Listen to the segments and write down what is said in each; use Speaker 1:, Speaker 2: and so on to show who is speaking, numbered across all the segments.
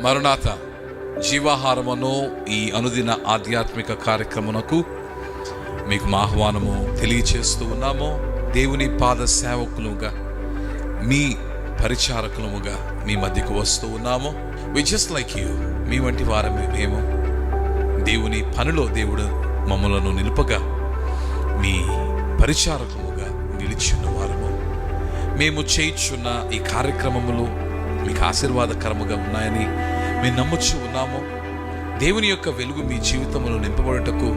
Speaker 1: మరణాత జీవాహారమును ఈ అనుదిన ఆధ్యాత్మిక కార్యక్రమునకు మీకు మా ఆహ్వానము తెలియచేస్తూ ఉన్నాము. దేవుని పాద సేవకులుగా, మీ పరిచారకులముగా మీ మధ్యకు వస్తూ ఉన్నాము. వి జస్ట్ లైక్ యూ, మీ వంటి వారమే మేము. దేవుని పనిలో దేవుడు మమ్మలను నిలుపగా మీ పరిచారకులుగా నిలిచిన వారము. మేము చేయుచున్న ఈ కార్యక్రమములు మీకు ఆశీర్వాదకరముగా ఉన్నాయని మేము నమ్ముచు ఉన్నాము. దేవుని యొక్క వెలుగు మీ జీవితంలో నింపబడుటకు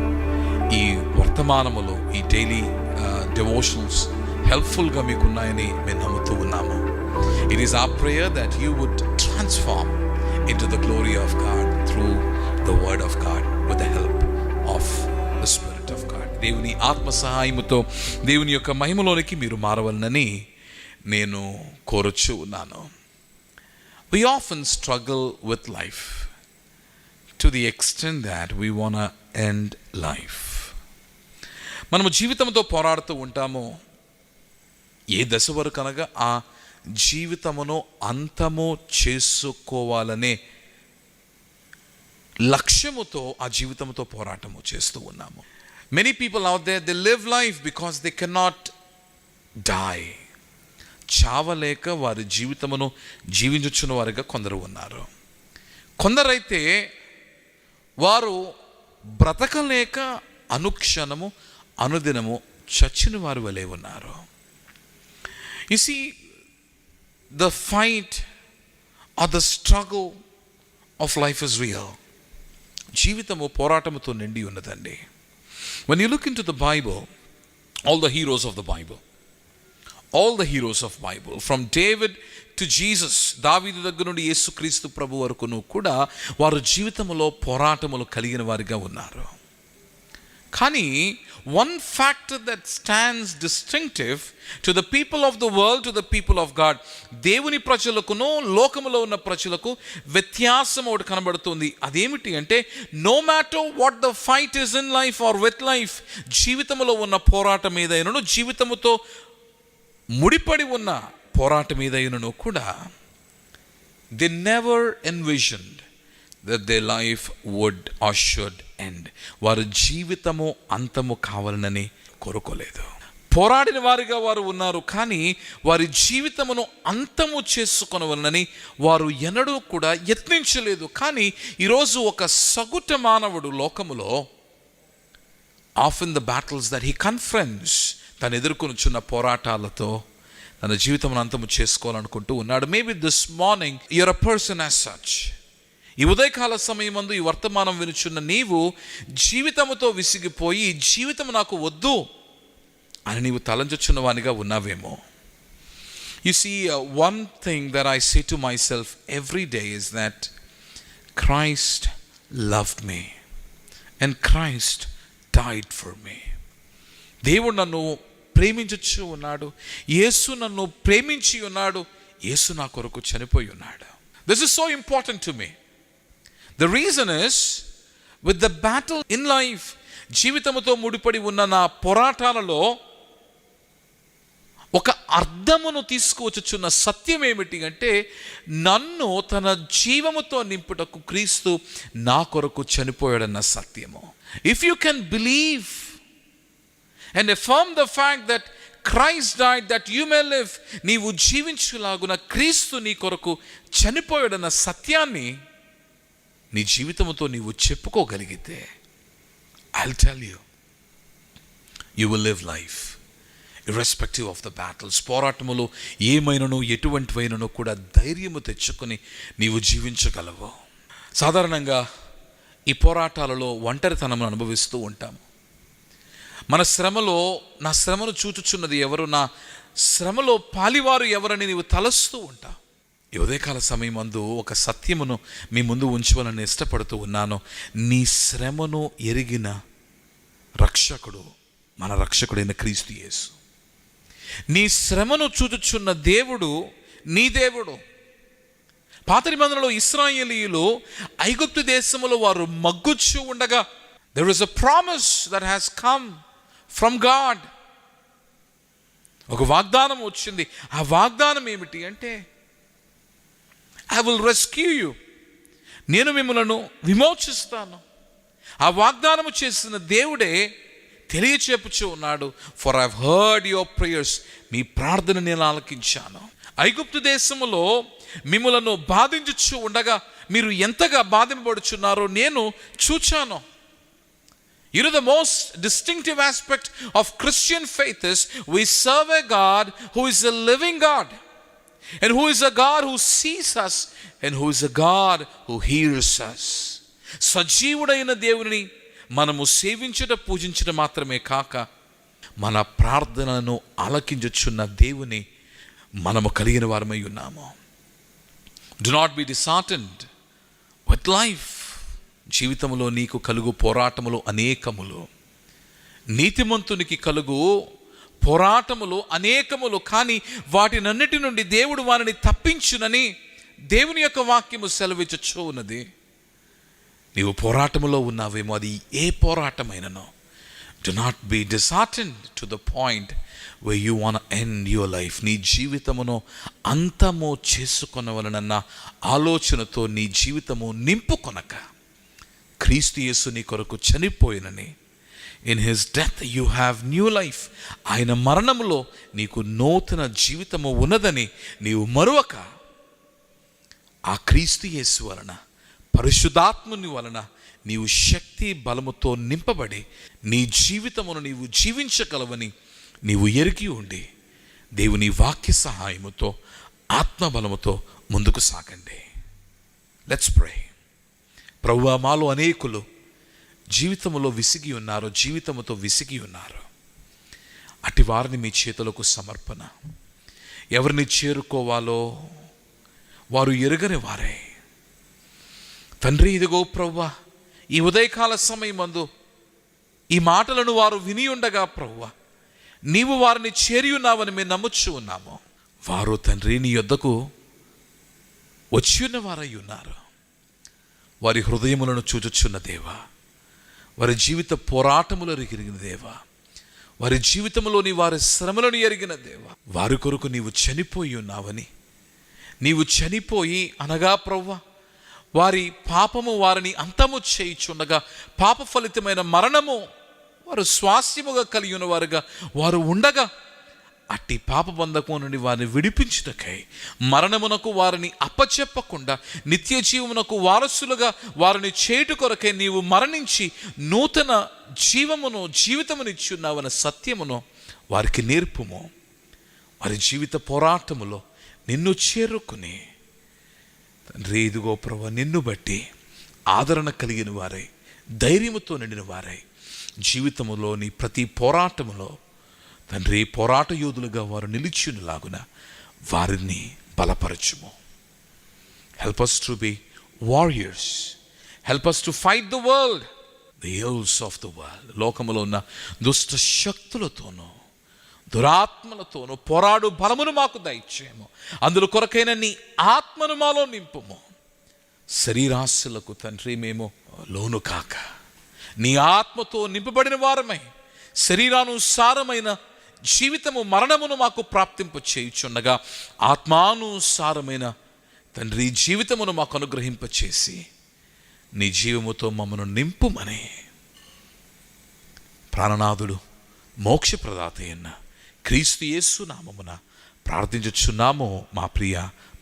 Speaker 1: ఈ వర్తమానములు, ఈ డైలీ డివోషనల్స్ హెల్ప్ఫుల్గా మీకు ఉన్నాయని మేము నమ్ముతూ ఉన్నాము. It is our prayer that you would transform into the glory of God through the word of God with the help of the Spirit of God. దేవుని ఆత్మ సహాయముతో దేవుని యొక్క మహిమలోనికి మీరు మారవలనని నేను కోరుచు ఉన్నాను. We often struggle with life to the extent that we want to end life. మనము జీవితంతో పోరాడుతూ ఉంటాము. ఏ దశ వరకు అనగా ఆ జీవితమును అంతము చేసుకోవాలనే లక్ష్యముతో ఆ జీవితంతో పోరాటము చేస్తూ ఉన్నాము. Many people out there, they live life because they cannot die. చావలేక వారి జీవితమును జీవించుచున్న వారిగా కొందరు ఉన్నారు. కొందరైతే వారు బ్రతకలేక అనుక్షణము అనుదినము చచ్చిన వారి వలె ఉన్నారు. You see, the fight or the struggle of life is real. జీవితము పోరాటముతో నిండి ఉన్నదండి. When you look into the Bible, all the heroes of the Bible, from David to Jesus, దావీదు దగ్గర నుండి యేసుక్రీస్తు ప్రభు వరకును కూడా వారు జీవితంలో పోరాటములు కలిగిన వారిగా ఉన్నారు. కానీ one factor that stands distinctive to the people of the world, to the people of God, దేవుని ప్రజలకును లోకములో ఉన్న ప్రజలకు వ్యత్యాసం ఒకటి కనబడుతుంది. అదేమిటి అంటే, no matter what the fight is in life or with life, జీవితంలో ఉన్న పోరాటం ఏదైనను, జీవితముతో ముడిపడి ఉన్న పోరాటం ఏదైనను కూడా, they never envisioned that their life would or should end. వారి జీవితము అంతము కావాలనని కోరుకోలేదు. పోరాడిన వారిగా వారు ఉన్నారు, కానీ వారి జీవితమును అంతము చేసుకొనవలనని వారు ఎన్నడూ కూడా యత్నించలేదు. కానీ ఈరోజు ఒక సగుట మానవుడు లోకములో of in the battles that he confronts, తను ఎదుర్కొనుచున్న పోరాటాలతో తన జీవితమును అంతము చేసుకోవాలనుకుంటూ ఉన్నాడు. Maybe this morning you're a person as such. ఈ ఉదయకాల సమయమందు ఈ వర్తమానం వినుచున్న నీవు జీవితముతో విసిగిపోయి, జీవితం నాకు వద్దు అని నీవు తలంచుచున్న వానిగా ఉన్నావేమో. You see, one thing that I say to myself every day is that Christ loved me and Christ died for me. దేవుడు నన్ను ప్రేమించుచు ఉన్నాడు, యేసు నన్ను ప్రేమించి ఉన్నాడు, యేసు నా కొరకు చనిపోయి ఉన్నాడు. This is so important to me. The reason is, with the battle in life, జీవితముతో ముడిపడి ఉన్న నా పోరాటాలలో ఒక అర్థమును తీసుకువచ్చుచున్న సత్యం ఏమిటి అంటే, నన్ను తన జీవముతో నింపుటకు క్రీస్తు నా కొరకు చనిపోయాడన్న సత్యము. If you can believe and affirm the fact that Christ died that you may live, నీవు జీవించులాగున క్రీస్తు నీ కొరకు చనిపోయాడన్న సత్యాన్ని నీ జీవితంతో నీవు చెప్పుకోగలిగితే, I'll tell you, you will live life irrespective of the battles. పోరాటములు ఏమైనను ఎటువంటివైనను కూడా ధైర్యము తెచ్చుకొని నీవు జీవించగలవు. సాధారణంగా ఈ పోరాటాలలో ఒంటరితనమును అనుభవిస్తూ ఉంటాము. మన శ్రమలో, నా శ్రమను చూచుచున్నది ఎవరు, నా శ్రమలో పాలివారు ఎవరని నీవు తలస్తూ ఉంటావు. ఈ ఉదయకాల సమయమందు ఒక సత్యమును మీ ముందు ఉంచవాలని ఇష్టపడుతూ ఉన్నాను. నీ శ్రమను ఎరిగిన రక్షకుడు మన రక్షకుడైన క్రీస్తు యేసు. నీ శ్రమను చూచుచున్న దేవుడు నీ దేవుడు. పాత నిబంధనలో ఇశ్రాయేలీయులు ఐగుప్తు దేశములో వారు మగ్గుచూ ఉండగా, there is a promise that has come from God. ఒక వాగ్దానం వచ్చింది. ఆ వాగ్దానం ఏమిటి అంటే, I will rescue you నేను మిమ్మలను విమోచిస్తాను. ఆ వాగ్దానము చేసిన దేవుడే తెలియచెప్పుచూ ఉన్నాడు, for I heard your prayers, మీ ప్రార్థన నేను ఆలకించాను. ఐగుప్తు దేశములో మిమ్మలను బాధించుచు ఉండగా మీరు ఎంతగా బాధింపబడుచున్నారో నేను చూచాను. You know, the most distinctive aspect of Christian faith is we serve a God who is a living God, and who is a God who sees us, and who is a God who hears us. సజీవుడైన దేవుని మనము సేవించుట పూజించుట మాత్రమే కాక మన ప్రార్థనను ఆలకించుచున్న దేవుని మనము కలిగిన వారమై ఉన్నాము. Do not be disheartened with life. జీవితంలో నీకు కలుగు పోరాటములు అనేకములు, నీతిమంతునికి కలుగు పోరాటములు అనేకములు, కానీ వాటినన్నిటి నుండి దేవుడు వారిని తప్పించునని దేవుని యొక్క వాక్యము సెలవిచ్చుచూ ఉన్నది. నీవు పోరాటములో ఉన్నావేమో, అది ఏ పోరాటమైనను, do not be disheartened to the point where you want to end your life. నీ జీవితమును అంతము చేసుకొనవలనన్న ఆలోచనతో నీ జీవితము నింపుకొనక, క్రీస్తు యేసు నీ కొరకు చనిపోయినని, in his death you have new life, ఆయన మరణములో నీకు నూతన జీవితము ఉన్నదని నీవు మరువక, ఆ క్రీస్తు యేసు వలన, పరిశుద్ధాత్ముని వలన నీవు శక్తి బలముతో నింపబడి నీ జీవితమును నీవు జీవించగలవని నీవు ఎరిగి ఉండి దేవుని వాక్య సహాయముతో ఆత్మబలముతో ముందుకు సాగండి. Let's pray. ప్రభువా, మాలో అనేకులు జీవితములో విసిగి ఉన్నారు, జీవితముతో విసిగి ఉన్నారు. అట్టి వారిని మీ చేతులకు సమర్పణ. ఎవరిని చేరుకోవాలో వారు ఎరుగని వారే. తండ్రి, ఇదిగో ప్రభువా, ఈ ఉదయకాల సమయమందు ఈ మాటలను వారు విని ఉండగా ప్రభువా, నీవు వారిని చేరి ఉన్నావని మేము నమ్ముచూ ఉన్నాము. వారు తండ్రి నీ యొద్దకు వచ్చి ఉన్న వారై ఉన్నారు. వారి హృదయములను చూచుచున్న దేవా, వారి జీవిత పోరాటములు ఎరిగిన దేవా, వారి జీవితంలోని వారి శ్రమలను ఎరిగిన దేవా, వారి కొరకు నీవు చనిపోయి ఉన్నావని, నీవు చనిపోయి అనగా ప్రభువా, వారి పాపము వారిని అంతము చేయుచుండగా పాప ఫలితమైన మరణము వారు స్వాస్యముగా కలిగి ఉన్నవారుగా వారు ఉండగా, అట్టి పాప బంధకము నుండి వారిని విడిపించుటకై మరణమునకు వారిని అప్పచెప్పకుండా నిత్య జీవమునకు వారసులుగా వారిని చేయుట కొరకై నీవు మరణించి నూతన జీవితమునిచ్చున్నావన్న సత్యమును వారికి నేర్పుము. వారి జీవిత పోరాటములో నిన్ను చేరుకుని తండ్రి, ఇదిగో ప్రభువా, నిన్ను బట్టి ఆదరణ కలిగిన వారై, ధైర్యముతో నిండిన వారై, జీవితములోని ప్రతి పోరాటములో తండ్రి పోరాట యోధులుగా వారు నిలిచినలాగున వారిని బలపరచుము. Help us to be warriors. Help us to fight the world, the ills of the world. లోకములో ఉన్న దుష్ట శక్తులతోనూ దురాత్మలతోనూ పోరాడు బలమును మాకు దయచేయము. అందులో కొరకైన నీ ఆత్మను మాలో నింపుము. శరీరాశలకు తండ్రి మేము లోను కాక, నీ ఆత్మతో నింపబడిన వారమై శరీరానుసారమైన జీవితము మరణమును మాకు ప్రాప్తింప చేయుచుండగా ఆత్మానుసారమైన తండ్రి జీవితమును మాకు అనుగ్రహింపచేసి నీ జీవముతో మమ్మను నింపుమని ప్రాణనాథుడు మోక్షప్రదాత అయిన క్రీస్తు యేసు నామమున ప్రార్థించుచున్నాము మా ప్రియ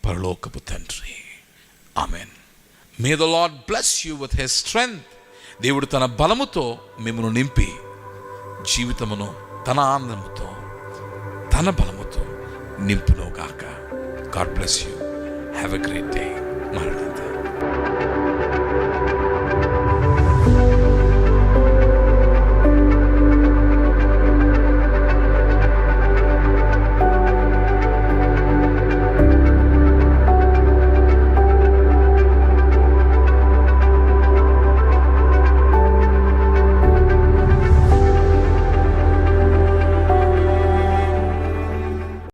Speaker 1: పరలోకపు తండ్రి. Amen. May the lord bless you with his strength. దేవుడు తన బలముతో మిమ్మను నింపి జీవితమును తన ఆనందముతో తన బలముతో నింపునుగాక. God bless you. Have a great day. మరణం.